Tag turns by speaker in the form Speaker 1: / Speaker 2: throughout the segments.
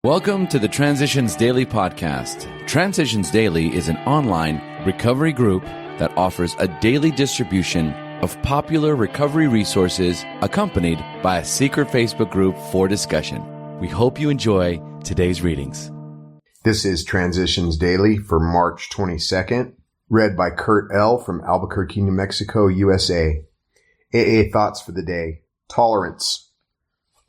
Speaker 1: Welcome to the Transitions Daily podcast. Transitions Daily is an online recovery group that offers a daily distribution of popular recovery resources accompanied by a secret Facebook group for discussion. We hope you enjoy today's readings.
Speaker 2: This is Transitions Daily for March 22nd, read by Kurt L. from Albuquerque, New Mexico, USA. AA thoughts for the day. Tolerance.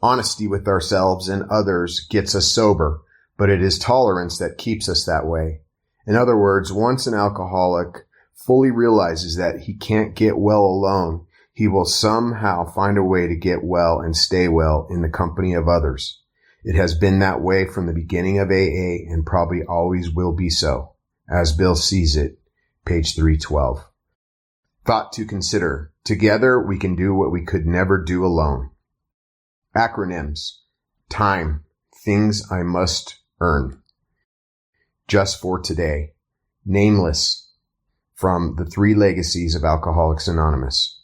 Speaker 2: Honesty with ourselves and others gets us sober, but it is tolerance that keeps us that way. In other words, once an alcoholic fully realizes that he can't get well alone, he will somehow find a way to get well and stay well in the company of others. It has been that way from the beginning of AA and probably always will be so. As Bill sees it, page 312. Thought to consider. Together we can do what we could never do alone. Acronyms. Time. Things I must earn. Just for today. Nameless. From The Three Legacies of Alcoholics Anonymous.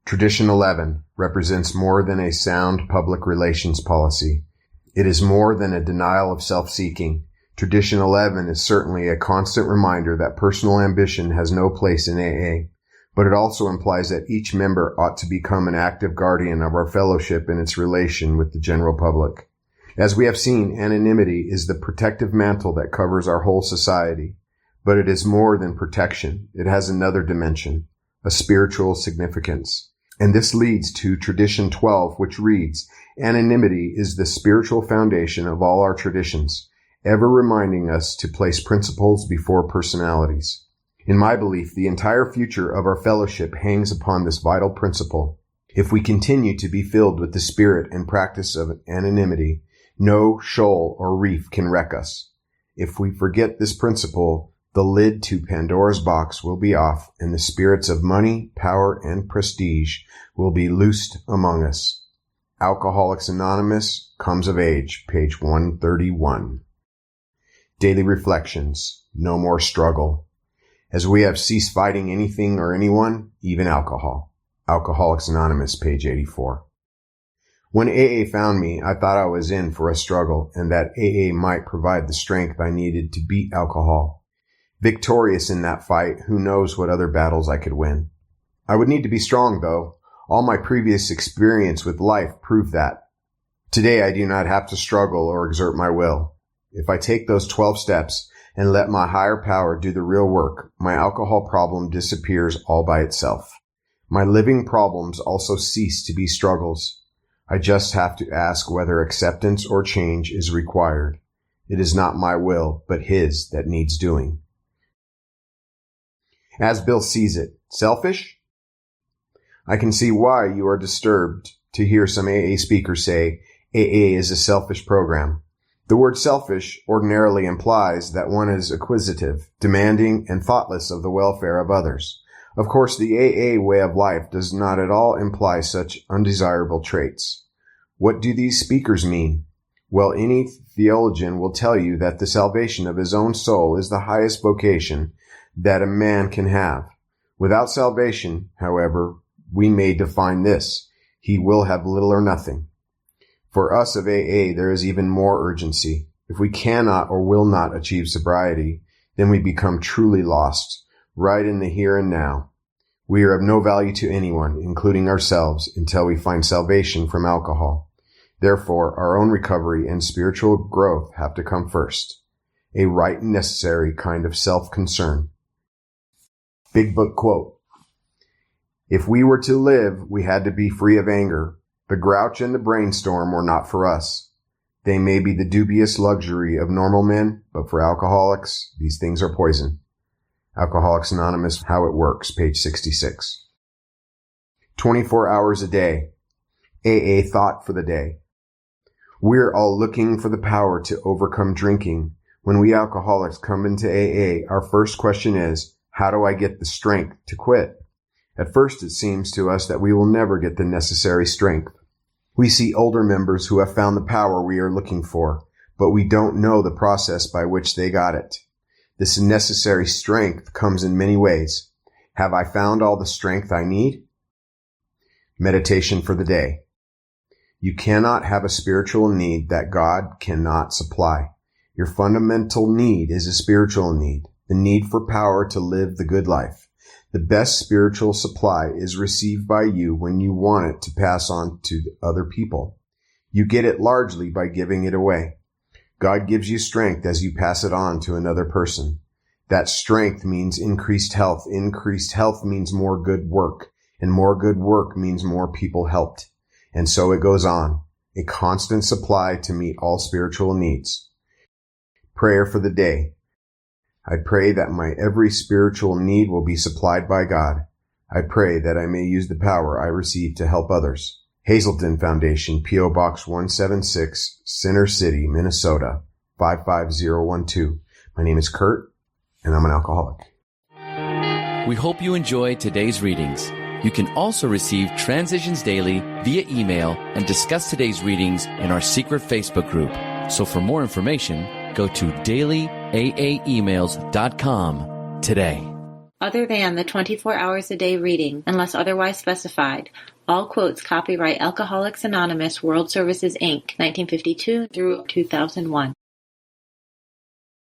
Speaker 2: Tradition 11 represents more than a sound public relations policy. It is more than a denial of self-seeking. Tradition 11 is certainly a constant reminder that personal ambition has no place in AA. But it also implies that each member ought to become an active guardian of our fellowship in its relation with the general public. As we have seen, anonymity is the protective mantle that covers our whole society. But it is more than protection. It has another dimension, a spiritual significance. And this leads to Tradition 12, which reads, anonymity is the spiritual foundation of all our traditions, ever reminding us to place principles before personalities. In my belief, the entire future of our fellowship hangs upon this vital principle. If we continue to be filled with the spirit and practice of anonymity, no shoal or reef can wreck us. If we forget this principle, the lid to Pandora's box will be off, and the spirits of money, power, and prestige will be loosed among us. Alcoholics Anonymous, Comes of Age, page 131. Daily Reflections. No more struggle. As we have ceased fighting anything or anyone, even alcohol. Alcoholics Anonymous, page 84. When AA found me, I thought I was in for a struggle and that AA might provide the strength I needed to beat alcohol. Victorious in that fight, who knows what other battles I could win. I would need to be strong, though. All my previous experience with life proved that. Today I do not have to struggle or exert my will. If I take those 12 steps and let my higher power do the real work, my alcohol problem disappears all by itself. My living problems also cease to be struggles. I just have to ask whether acceptance or change is required. It is not my will, but His that needs doing. As Bill sees it, selfish? I can see why you are disturbed to hear some AA speakers say AA is a selfish program. The word selfish ordinarily implies that one is acquisitive, demanding, and thoughtless of the welfare of others. Of course, the AA way of life does not at all imply such undesirable traits. What do these speakers mean? Well, any theologian will tell you that the salvation of his own soul is the highest vocation that a man can have. Without salvation, however, we may define this: he will have little or nothing. For us of AA, there is even more urgency. If we cannot or will not achieve sobriety, then we become truly lost, right in the here and now. We are of no value to anyone, including ourselves, until we find salvation from alcohol. Therefore, our own recovery and spiritual growth have to come first. A right and necessary kind of self-concern. Big Book quote. If we were to live, we had to be free of anger. The grouch and the brainstorm were not for us. They may be the dubious luxury of normal men, but for alcoholics, these things are poison. Alcoholics Anonymous, How It Works, page 66. 24 hours a day. AA thought for the day. We're all looking for the power to overcome drinking. When we alcoholics come into AA, our first question is, how do I get the strength to quit? At first, it seems to us that we will never get the necessary strength. We see older members who have found the power we are looking for, but we don't know the process by which they got it. This necessary strength comes in many ways. Have I found all the strength I need? Meditation for the day. You cannot have a spiritual need that God cannot supply. Your fundamental need is a spiritual need, the need for power to live the good life. The best spiritual supply is received by you when you want it to pass on to other people. You get it largely by giving it away. God gives you strength as you pass it on to another person. That strength means increased health. Increased health means more good work, and more good work means more people helped. And so it goes on, a constant supply to meet all spiritual needs. Prayer for the day. I pray that my every spiritual need will be supplied by God. I pray that I may use the power I receive to help others. Hazelton Foundation, P.O. Box 176, Center City, Minnesota, 55012. My name is Kurt, and I'm an alcoholic.
Speaker 1: We hope you enjoyed today's readings. You can also receive Transitions Daily via email and discuss today's readings in our secret Facebook group. So for more information, go to dailyaaemails.com today.
Speaker 3: Other than the 24 hours a day reading, unless otherwise specified, all quotes copyright Alcoholics Anonymous World Services, Inc., 1952 through 2001.